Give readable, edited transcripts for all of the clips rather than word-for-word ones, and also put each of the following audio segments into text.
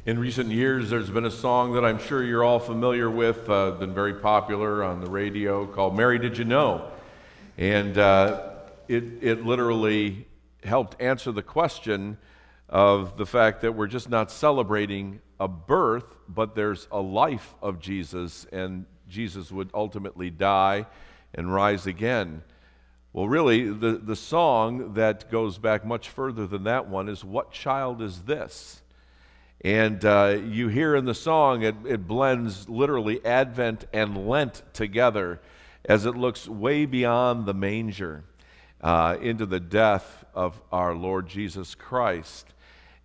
In recent years, there's been a song that I'm sure you're all familiar with, been very popular on the radio, called Mary Did You Know? And it literally helped answer the question of the fact that we're just not celebrating a birth, but there's a life of Jesus, and Jesus would ultimately die and rise again. Well, really, the song that goes back much further than that one is What Child Is This? And you hear in the song, it blends literally Advent and Lent together as it looks way beyond the manger into the death of our Lord Jesus Christ.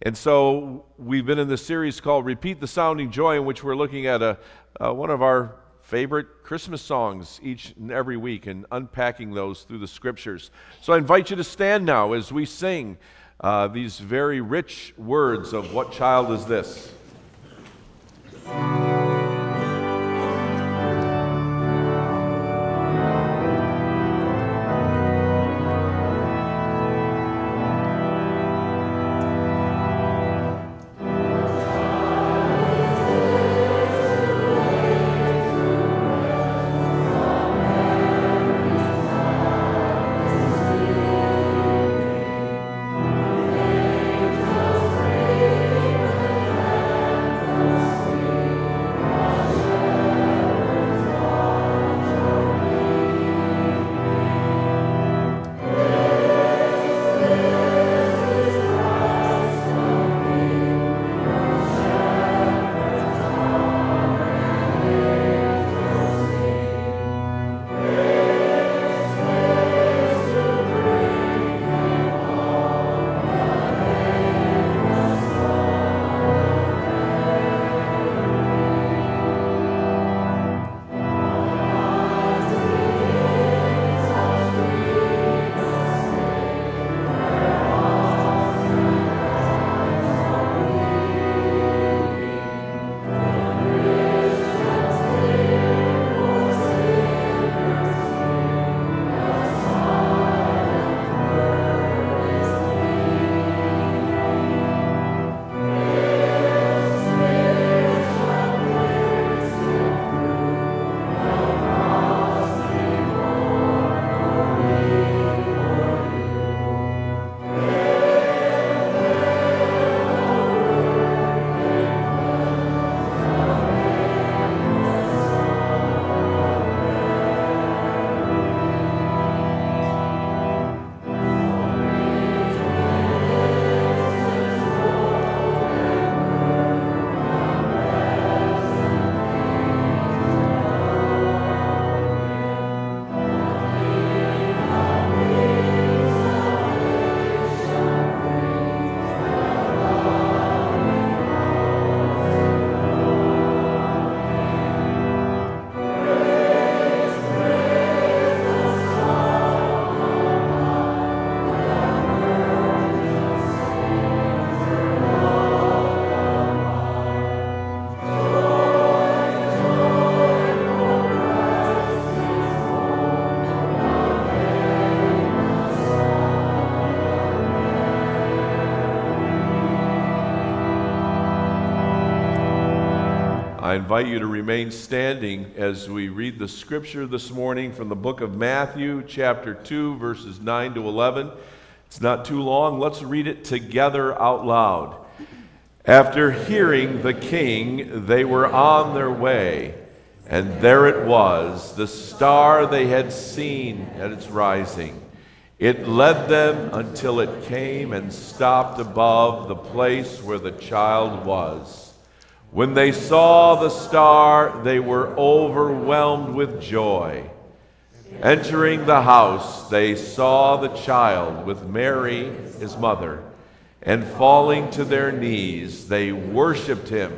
And so we've been in this series called Repeat the Sounding Joy, in which we're looking at one of our favorite Christmas songs each and every week and unpacking those through the Scriptures. So I invite you to stand now as we sing these very rich words of What Child Is This? I invite you to remain standing as we read the Scripture this morning from the book of Matthew, chapter 2, verses 9 to 11. It's not too long. Let's read it together out loud. After hearing the king, they were on their way, and there it was, the star they had seen at its rising. It led them until it came and stopped above the place where the child was. When they saw the star, they were overwhelmed with joy. Entering the house, they saw the child with Mary, his mother, and falling to their knees, they worshipped him.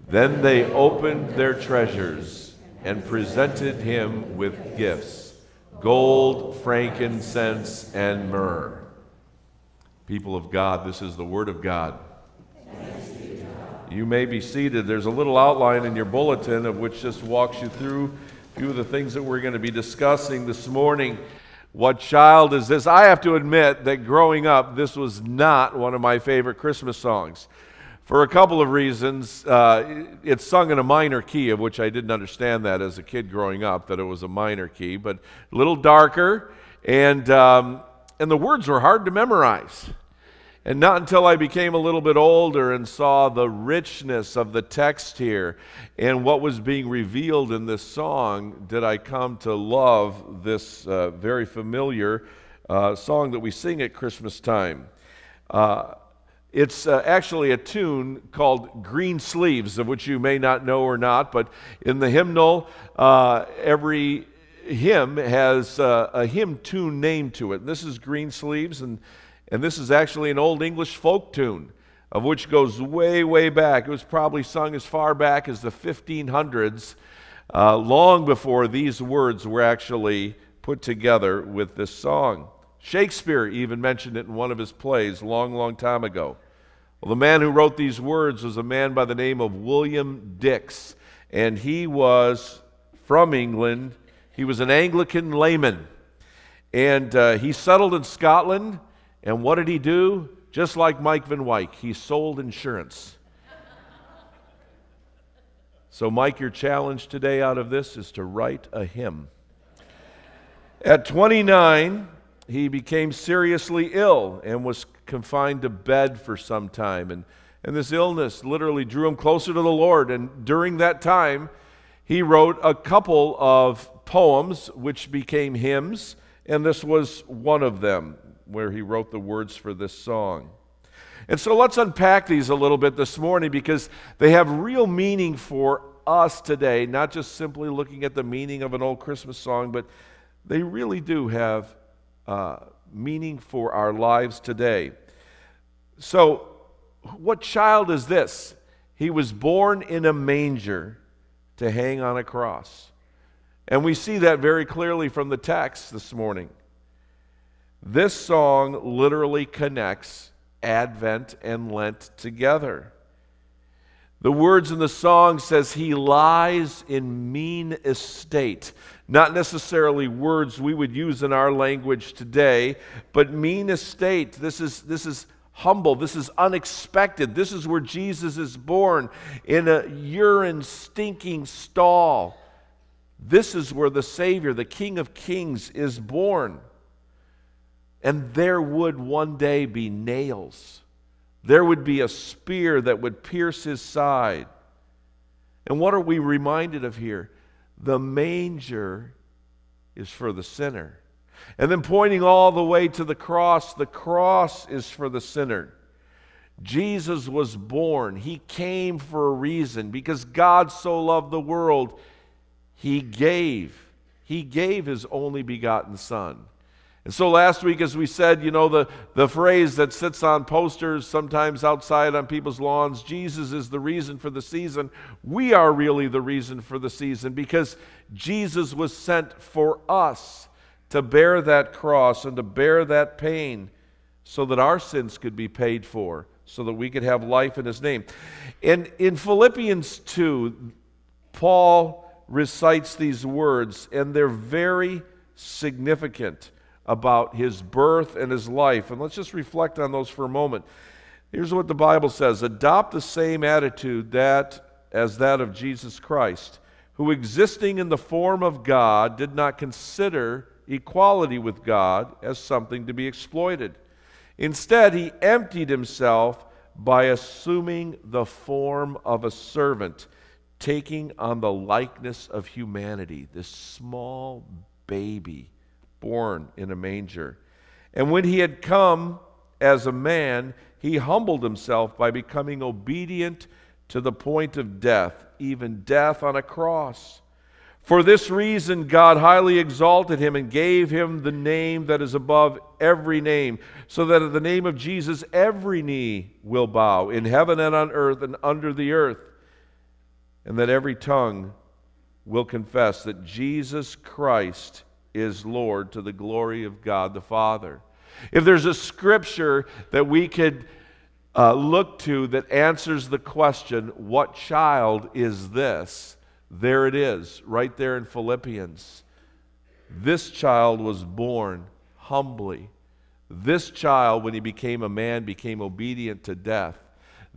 Then they opened their treasures and presented him with gifts, gold, frankincense, and myrrh. People of God, this is the word of God. You may be seated. There's a little outline in your bulletin of which just walks you through a few of the things that we're going to be discussing this morning. What child is this? I have to admit that growing up, this was not one of my favorite Christmas songs. for a couple of reasons. It's sung in a minor key, of which I didn't understand that as a kid growing up, that it was a minor key, but a little darker, and the words were hard to memorize. And not until I became a little bit older and saw the richness of the text here and what was being revealed in this song did I come to love this very familiar song that we sing at Christmas time. It's actually a tune called Green Sleeves, of which you may not know or not, but in the hymnal, every hymn has a hymn tune named to it. This is Green Sleeves, and this is actually an old English folk tune, of which goes way, way back. It was probably sung as far back as the 1500s, long before these words were actually put together with this song. Shakespeare even mentioned it in one of his plays long, long time ago. Well, the man who wrote these words was a man by the name of William Dix, and he was from England. He was an Anglican layman, and he settled in Scotland. And what did he do? Just like Mike Van Wyck, he sold insurance. So Mike, your challenge today out of this is to write a hymn. At 29, he became seriously ill and was confined to bed for some time. And this illness literally drew him closer to the Lord. And during that time, he wrote a couple of poems which became hymns, and this was one of them, where he wrote the words for this song. And so let's unpack these a little bit this morning because they have real meaning for us today, not just simply looking at the meaning of an old Christmas song, but they really do have meaning for our lives today. So, what child is this? He was born in a manger to hang on a cross. And we see that very clearly from the text this morning. This song literally connects Advent and Lent together. The words in the song says he lies in mean estate. Not necessarily words we would use in our language today, but mean estate. This is humble. This is unexpected. This is where Jesus is born, in a urine stinking stall. This is where the Savior, the King of Kings, is born. And there would one day be nails. There would be a spear that would pierce his side. And what are we reminded of here? The manger is for the sinner. And then pointing all the way to the cross is for the sinner. Jesus was born. He came for a reason. Because God so loved the world, He gave His only begotten Son. And so last week, as we said, the phrase that sits on posters, sometimes outside on people's lawns, Jesus is the reason for the season. We are really the reason for the season because Jesus was sent for us to bear that cross and to bear that pain so that our sins could be paid for, so that we could have life in His name. And in Philippians 2, Paul recites these words, and they're very significant about his birth and his life. And let's just reflect on those for a moment. Here's what the Bible says: adopt the same attitude as that of Jesus Christ, who existing in the form of God did not consider equality with God as something to be exploited. Instead, he emptied himself by assuming the form of a servant, taking on the likeness of humanity, this small baby born in a manger. And when he had come as a man, he humbled himself by becoming obedient to the point of death, even death on a cross. For this reason, God highly exalted him and gave him the name that is above every name, so that at the name of Jesus every knee will bow, in heaven and on earth and under the earth, and that every tongue will confess that Jesus Christ is Lord, to the glory of God the Father. If there's a scripture that we could look to that answers the question, what child is this? There it is, right there in Philippians. This child was born humbly. This child, when he became a man, became obedient to death.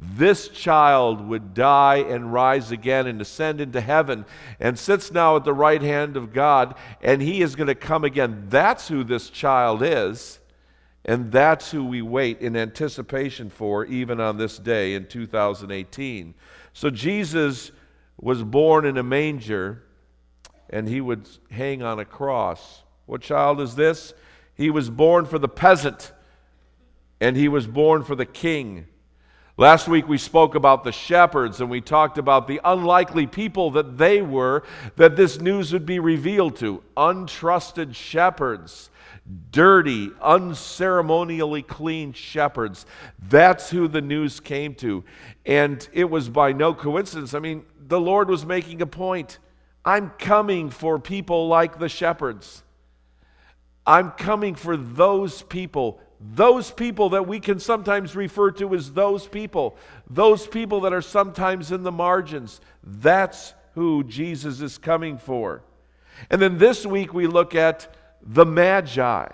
this child would die and rise again and ascend into heaven and sits now at the right hand of God, and he is going to come again. That's who this child is, and that's who we wait in anticipation for even on this day in 2018. So Jesus was born in a manger, and he would hang on a cross. What child is this? He was born for the peasant, and he was born for the king. Last week we spoke about the shepherds, and we talked about the unlikely people that they were, that this news would be revealed to. Untrusted shepherds, dirty, unceremonially clean shepherds. That's who the news came to. And it was by no coincidence. I mean, the Lord was making a point. I'm coming for people like the shepherds. I'm coming for those people that we can sometimes refer to as those people that are sometimes in the margins. That's who Jesus is coming for. And then this week we look at the Magi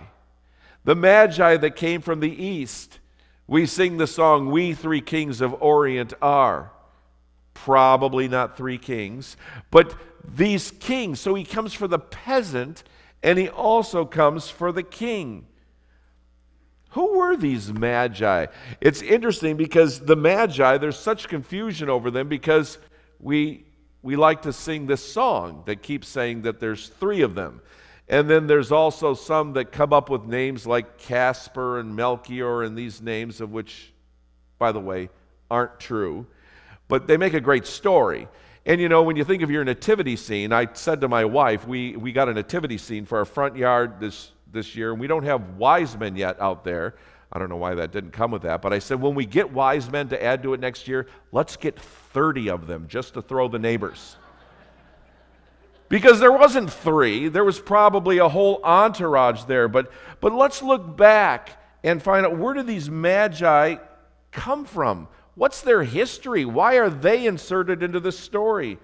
that came from the east. We sing the song, "We Three Kings of Orient Are." Probably not three kings, but these kings. So he comes for the peasant, and he also comes for the king. Who were these Magi? It's interesting because the Magi, there's such confusion over them because we like to sing this song that keeps saying that there's three of them. And then there's also some that come up with names like Casper and Melchior, and these names of which, by the way, aren't true. But they make a great story. And you know, when you think of your nativity scene, I said to my wife, we got a nativity scene for our front yard this year, and we don't have wise men yet out there. I don't know why that didn't come with that, but I said, when we get wise men to add to it next year, let's get 30 of them just to throw the neighbors. Because there wasn't three, there was probably a whole entourage there. But let's look back and find out, where do these Magi come from? What's their history? Why are they inserted into this story?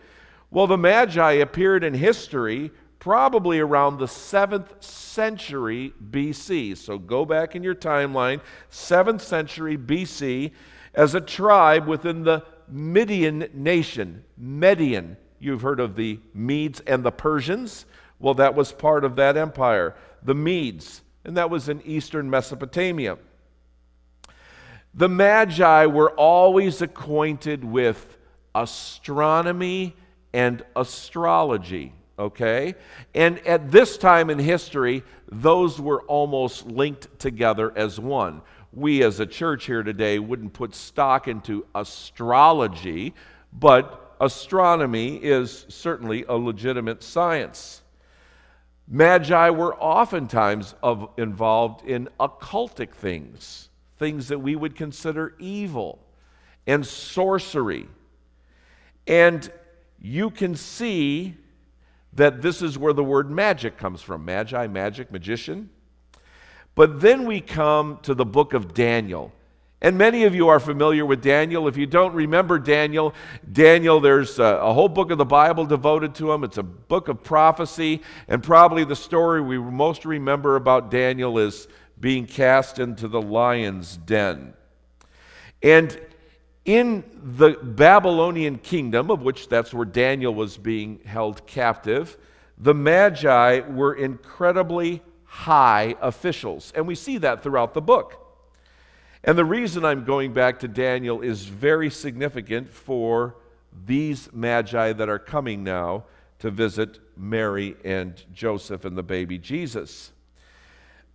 Well, the Magi appeared in history probably around the 7th century BC. So go back in your timeline, 7th century BC, as a tribe within the Median nation. Median. You've heard of the Medes and the Persians. Well, that was part of that empire. The Medes, and that was in eastern Mesopotamia. The Magi were always acquainted with astronomy and astrology, okay? And at this time in history, those were almost linked together as one. We as a church here today wouldn't put stock into astrology, but astronomy is certainly a legitimate science. Magi were oftentimes involved in occultic things that we would consider evil, and sorcery. And you can see that this is where the word magic comes from. Magi, magic, magician. But then we come to the book of Daniel. And many of you are familiar with Daniel. If you don't remember Daniel, there's a whole book of the Bible devoted to him. It's a book of prophecy. And probably the story we most remember about Daniel is being cast into the lion's den. And in the Babylonian kingdom, of which that's where Daniel was being held captive, the Magi were incredibly high officials. And we see that throughout the book. And the reason I'm going back to Daniel is very significant for these Magi that are coming now to visit Mary and Joseph and the baby Jesus.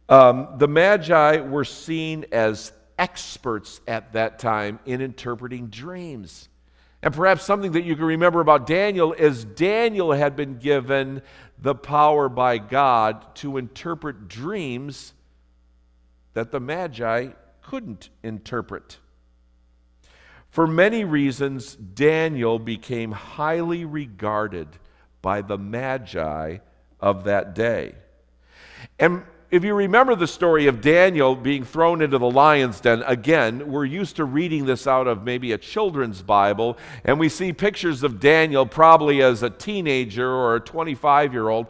The Magi were seen as experts at that time in interpreting dreams. And perhaps something that you can remember about Daniel is Daniel had been given the power by God to interpret dreams that the Magi couldn't interpret. For many reasons, Daniel became highly regarded by the Magi of that day. And if you remember the story of Daniel being thrown into the lion's den, again, we're used to reading this out of maybe a children's Bible, and we see pictures of Daniel probably as a teenager or a 25-year-old.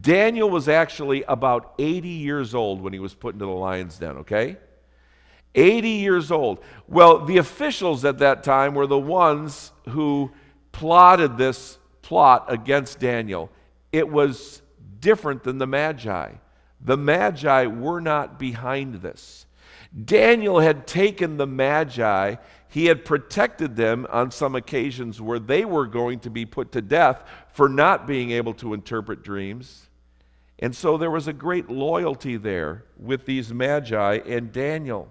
Daniel was actually about 80 years old when he was put into the lion's den, okay? 80 years old. Well, the officials at that time were the ones who plotted this plot against Daniel. It was different than the Magi. The Magi were not behind this. Daniel had taken the Magi, he had protected them on some occasions where they were going to be put to death for not being able to interpret dreams. And so there was a great loyalty there with these Magi and Daniel.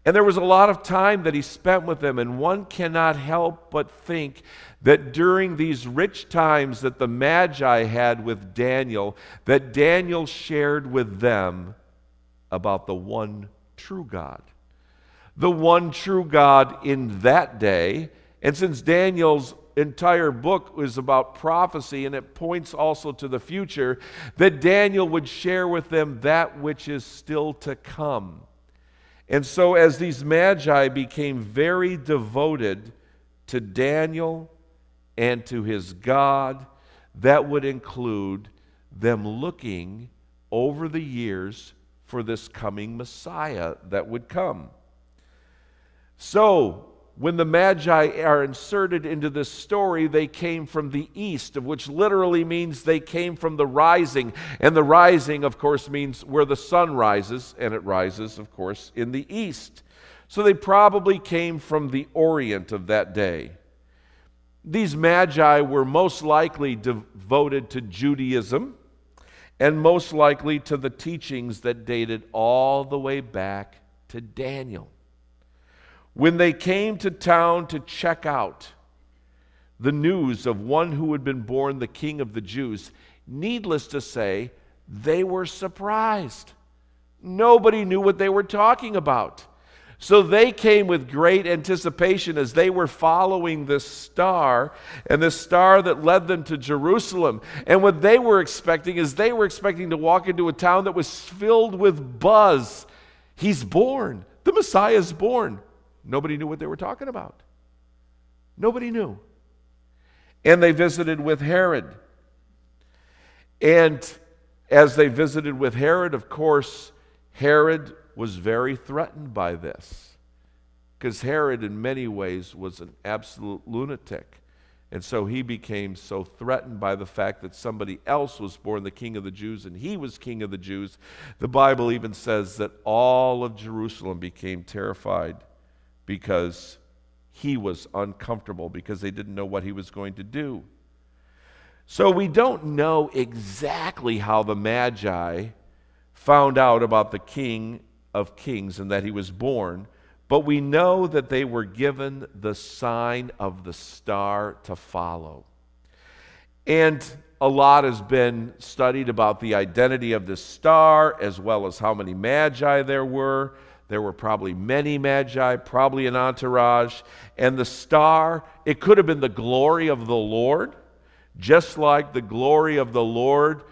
And there was a lot of time that he spent with them, and one cannot help but think that during these rich times that the Magi had with Daniel, that Daniel shared with them about the one true God. The one true God in that day. And since Daniel's entire book is about prophecy and it points also to the future, that Daniel would share with them that which is still to come. And so as these Magi became very devoted to Daniel and to his God, that would include them looking over the years for this coming Messiah that would come. So, when the Magi are inserted into this story, they came from the east, of which literally means they came from the rising. And the rising, of course, means where the sun rises, and it rises, of course, in the east. So they probably came from the Orient of that day. These Magi were most likely devoted to Judaism, and most likely to the teachings that dated all the way back to Daniel. When they came to town to check out the news of one who had been born the King of the Jews, needless to say, they were surprised. Nobody knew what they were talking about. So they came with great anticipation as they were following this star, and this star that led them to Jerusalem. And what they were expecting is they were expecting to walk into a town that was filled with buzz. He's born. The Messiah is born. Nobody knew what they were talking about. Nobody knew. And they visited with Herod. And as they visited with Herod, of course, Herod was very threatened by this, because Herod in many ways was an absolute lunatic. And so he became so threatened by the fact that somebody else was born the King of the Jews and he was King of the Jews. The Bible even says that all of Jerusalem became terrified because he was uncomfortable, because they didn't know what he was going to do. So we don't know exactly how the Magi found out about the King of Kings and that he was born, but we know that they were given the sign of the star to follow. And a lot has been studied about the identity of this star, as well as how many Magi there were. There were probably many Magi, probably an entourage. And the star, it could have been the glory of the Lord, just like the glory of the Lord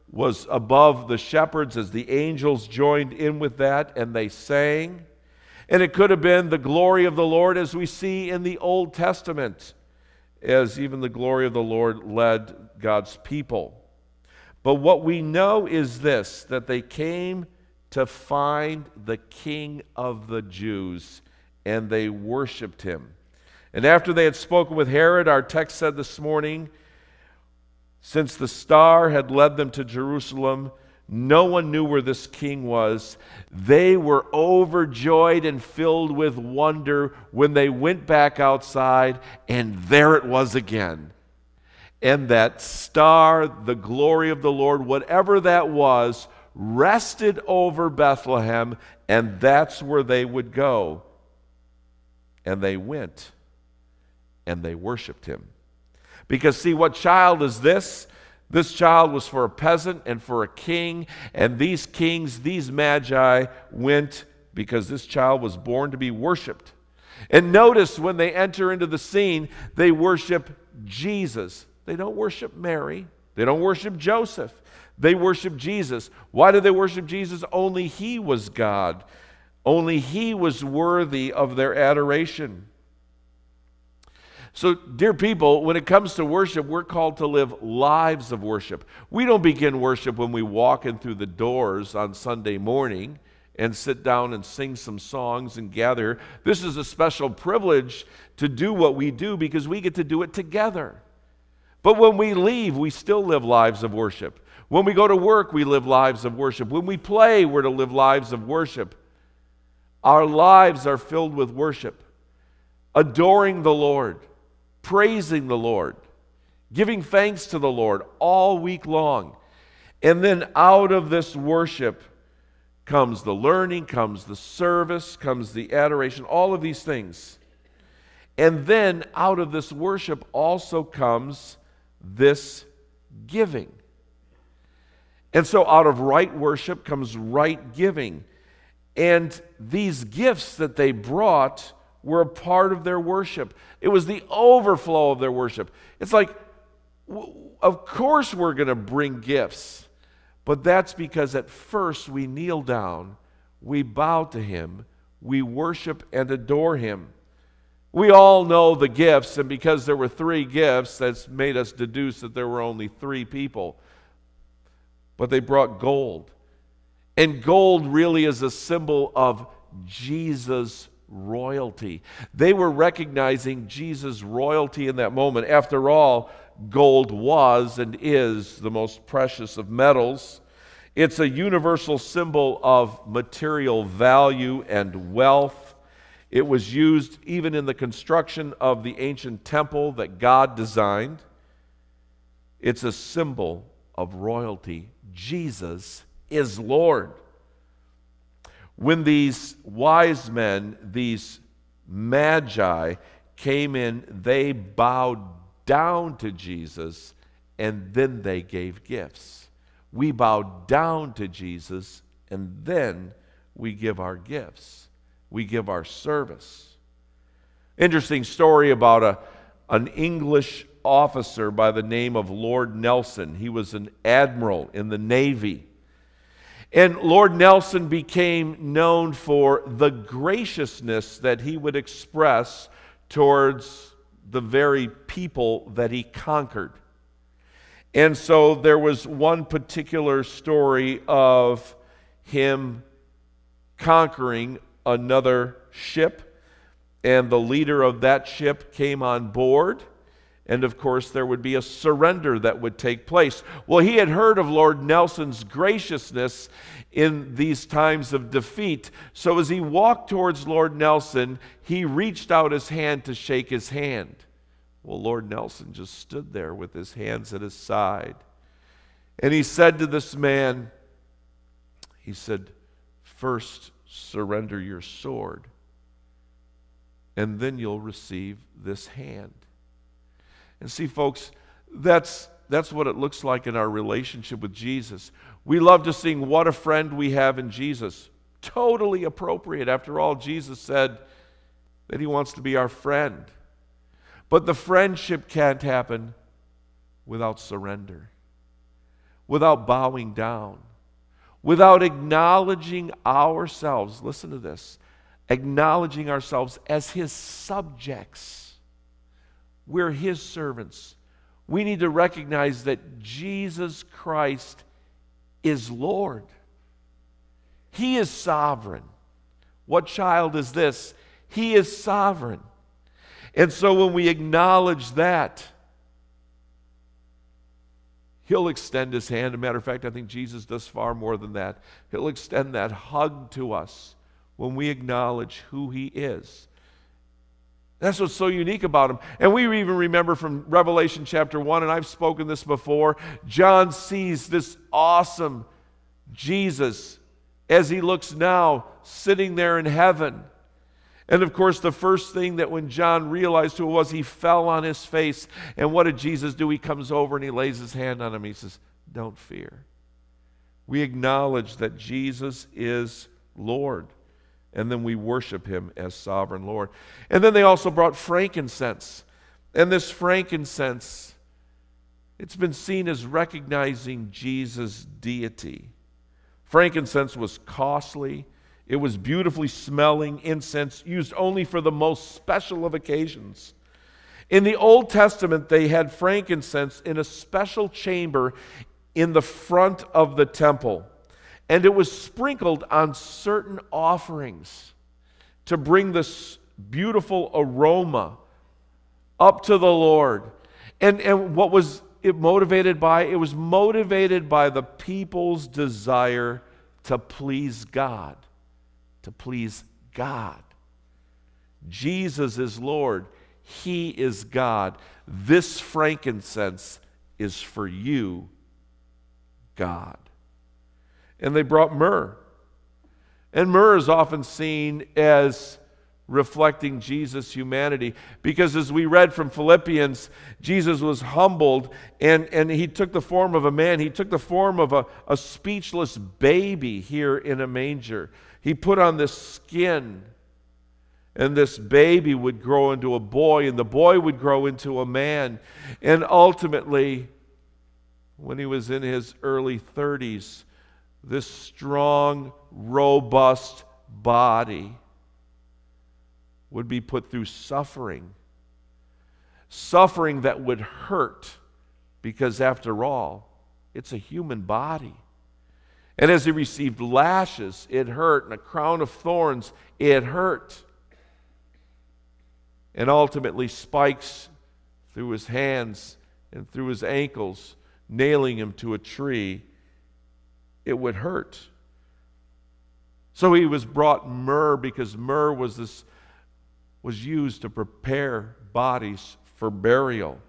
was above the shepherds as the angels joined in with that and they sang. And it could have been the glory of the Lord as we see in the Old Testament, as even the glory of the Lord led God's people. But what we know is this, that they came to find the King of the Jews, and they worshiped him. And after they had spoken with Herod, our text said this morning, since the star had led them to Jerusalem, no one knew where this king was. They were overjoyed and filled with wonder when they went back outside, and there it was again. And that star, the glory of the Lord, whatever that was, rested over Bethlehem, and that's where they would go. And they went, and they worshiped him. Because see, what child is this? This child was for a peasant and for a king, and these kings, these Magi, went because this child was born to be worshiped. And notice when they enter into the scene, they worship Jesus. They don't worship Mary. They don't worship Joseph. They worship Jesus. Why did they worship Jesus? Only he was God. Only he was worthy of their adoration. So, dear people, when it comes to worship, we're called to live lives of worship. We don't begin worship when we walk in through the doors on Sunday morning and sit down and sing some songs and gather. This is a special privilege to do what we do because we get to do it together. But when we leave, we still live lives of worship. When we go to work, we live lives of worship. When we play, we're to live lives of worship. Our lives are filled with worship, adoring the Lord, praising the Lord, giving thanks to the Lord all week long. And then out of this worship comes the learning, comes the service, comes the adoration, all of these things. And then out of this worship also comes this giving. And so out of right worship comes right giving. And these gifts that they brought were a part of their worship. It was the overflow of their worship. It's like, of course we're going to bring gifts. But that's because at first we kneel down, we bow to Him, we worship and adore Him. We all know the gifts, and because there were 3 gifts, that's made us deduce that there were only 3 people. But they brought gold. And gold really is a symbol of Jesus' royalty. They were recognizing Jesus' royalty in that moment. After all, gold was and is the most precious of metals. It's a universal symbol of material value and wealth. It was used even in the construction of the ancient temple that God designed. It's a symbol of royalty. Jesus is Lord. When these wise men, these magi, came in, they bowed down to Jesus, and then they gave gifts. We bow down to Jesus, and then we give our gifts. We give our service. Interesting story about an English officer by the name of Lord Nelson. He was an admiral in the Navy. And Lord Nelson became known for the graciousness that he would express towards the very people that he conquered. And so there was one particular story of him conquering another ship, and the leader of that ship came on board, and of course there would be a surrender that would take place. Well, he had heard of Lord Nelson's graciousness in these times of defeat, so as he walked towards Lord Nelson, he reached out his hand to shake his hand. Well, Lord Nelson just stood there with his hands at his side, and he said to this man, he said, "First, surrender your sword, and then you'll receive this hand." And see, folks, that's what it looks like in our relationship with Jesus. We love to sing "What a Friend We Have in Jesus." Totally appropriate. After all, Jesus said that He wants to be our friend. But the friendship can't happen without surrender, without bowing down, without acknowledging ourselves. Listen to this. Acknowledging ourselves as His subjects. We're His servants. We need to recognize that Jesus Christ is Lord. He is sovereign. What child is this? He is sovereign. And so when we acknowledge that, He'll extend His hand. As a matter of fact, I think Jesus does far more than that. He'll extend that hug to us when we acknowledge who He is. That's what's so unique about Him. And we even remember from Revelation chapter 1, and I've spoken this before, John sees this awesome Jesus as he looks now sitting there in heaven. And of course, the first thing that when John realized who it was, he fell on his face. And what did Jesus do? He comes over and he lays his hand on him. He says, "Don't fear." We acknowledge that Jesus is Lord. And then we worship Him as sovereign Lord. And then they also brought frankincense. And this frankincense, it's been seen as recognizing Jesus' deity. Frankincense was costly. It was beautifully smelling incense used only for the most special of occasions. In the Old Testament, they had frankincense in a special chamber in the front of the temple. and it was sprinkled on certain offerings to bring this beautiful aroma up to the Lord. And what was it motivated by? It was motivated by the people's desire to please God. To please God. Jesus is Lord. He is God. This frankincense is for you, God. And they brought myrrh. And myrrh is often seen as reflecting Jesus' humanity, because as we read from Philippians, Jesus was humbled and he took the form of a man. He took the form of a speechless baby here in a manger. He put on this skin, and this baby would grow into a boy, and the boy would grow into a man. And ultimately, when he was in his early 30s, this strong, robust body would be put through suffering. Suffering that would hurt, because after all, it's a human body. And as he received lashes, it hurt, and a crown of thorns, it hurt. And ultimately spikes through his hands and through his ankles, nailing him to a tree, it would hurt. So he was brought myrrh, because myrrh was used to prepare bodies for burial.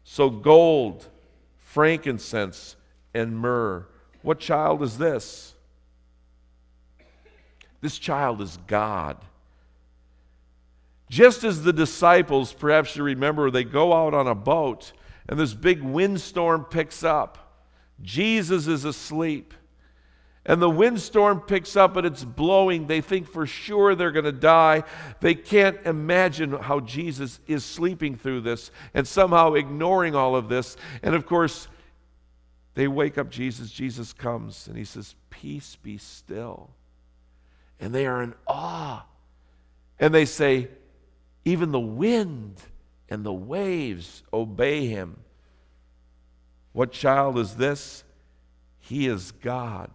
So gold, frankincense, and myrrh. What child is this? This child is God. Just as the disciples, perhaps you remember, they go out on a boat and this big windstorm picks up. Jesus is asleep. And the windstorm picks up and it's blowing. They think for sure they're going to die. They can't imagine how Jesus is sleeping through this and somehow ignoring all of this. And of course, they wake up Jesus. Jesus comes and he says, "Peace, be still." And they are in awe. And they say, "Even the wind and the waves obey him." What child is this? He is God.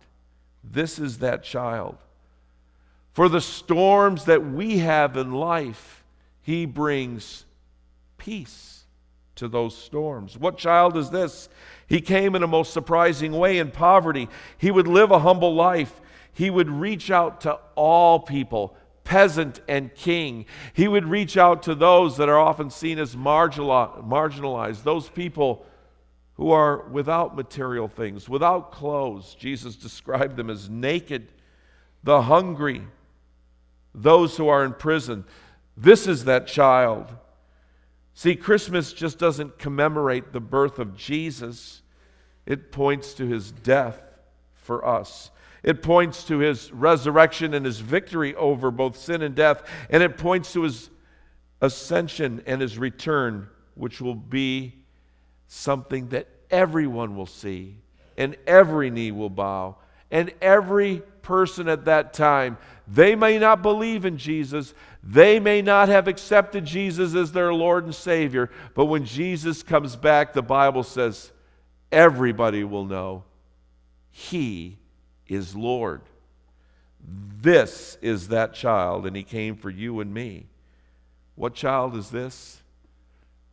This is that child. For the storms that we have in life, he brings peace to those storms. What child is this? He came in a most surprising way in poverty. He would live a humble life. He would reach out to all people, peasant and king. He would reach out to those that are often seen as marginalized, those people who are without material things, without clothes. Jesus described them as naked, the hungry, those who are in prison. This is that child. See, Christmas just doesn't commemorate the birth of Jesus. It points to his death for us. It points to his resurrection and his victory over both sin and death. And it points to his ascension and his return, which will be something that everyone will see, and every knee will bow, and every person at that time, they may not believe in Jesus, they may not have accepted Jesus as their Lord and Savior, but when Jesus comes back, the Bible says everybody will know he is Lord. This is that child, and he came for you and me. What child is this?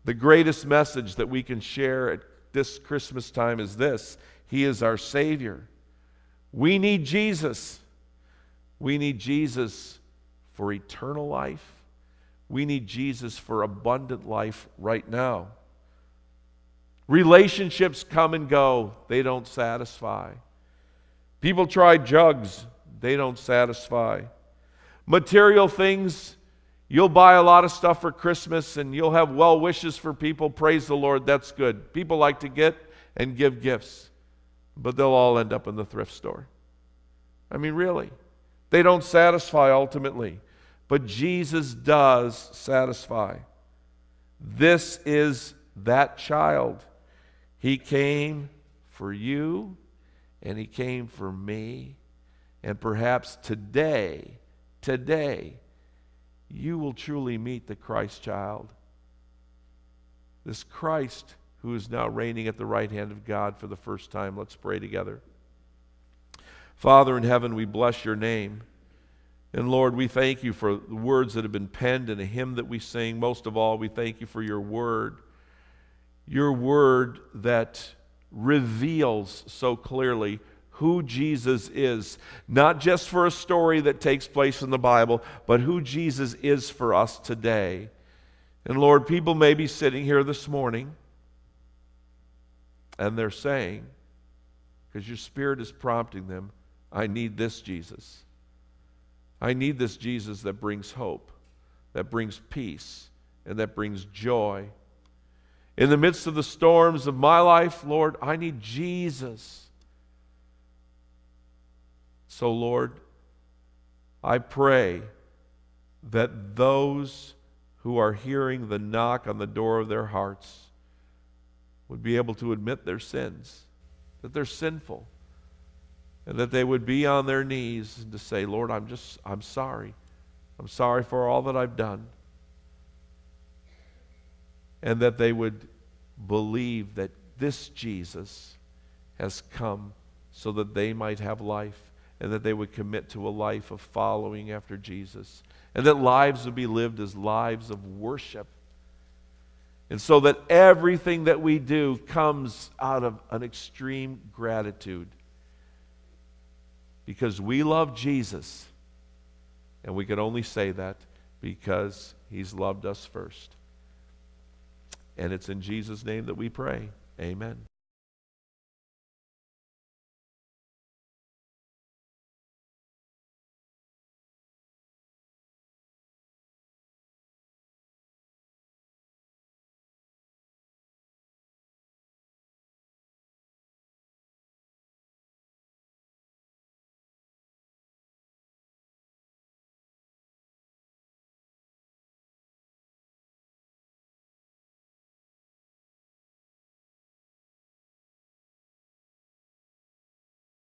The greatest message that we can share at this Christmas time is this: he is our Savior. We need Jesus. We need Jesus for eternal life. We need Jesus for abundant life right now. Relationships come and go. They don't satisfy. People try drugs. They don't satisfy. Material things, you'll buy a lot of stuff for Christmas and you'll have well wishes for people. Praise the Lord, that's good. People like to get and give gifts, but they'll all end up in the thrift store. I mean, really. They don't satisfy ultimately, but Jesus does satisfy. This is that child. He came for you and he came for me. And perhaps today, you will truly meet the Christ child. This Christ who is now reigning at the right hand of God for the first time. Let's pray together. Father in heaven, we bless your name. And Lord, we thank you for the words that have been penned in a hymn that we sing. Most of all, we thank you for your word that reveals so clearly who Jesus is, not just for a story that takes place in the Bible, but who Jesus is for us today. And Lord, people may be sitting here this morning and they're saying, because your Spirit is prompting them, I need this Jesus. I need this Jesus that brings hope, that brings peace, and that brings joy. In the midst of the storms of my life, Lord, I need Jesus. So, Lord, I pray that those who are hearing the knock on the door of their hearts would be able to admit their sins, that they're sinful, and that they would be on their knees and to say, Lord, I'm sorry. I'm sorry for all that I've done. And that they would believe that this Jesus has come so that they might have life, and that they would commit to a life of following after Jesus, and that lives would be lived as lives of worship. And so that everything that we do comes out of an extreme gratitude, because we love Jesus, and we can only say that because he's loved us first. And it's in Jesus' name that we pray. Amen.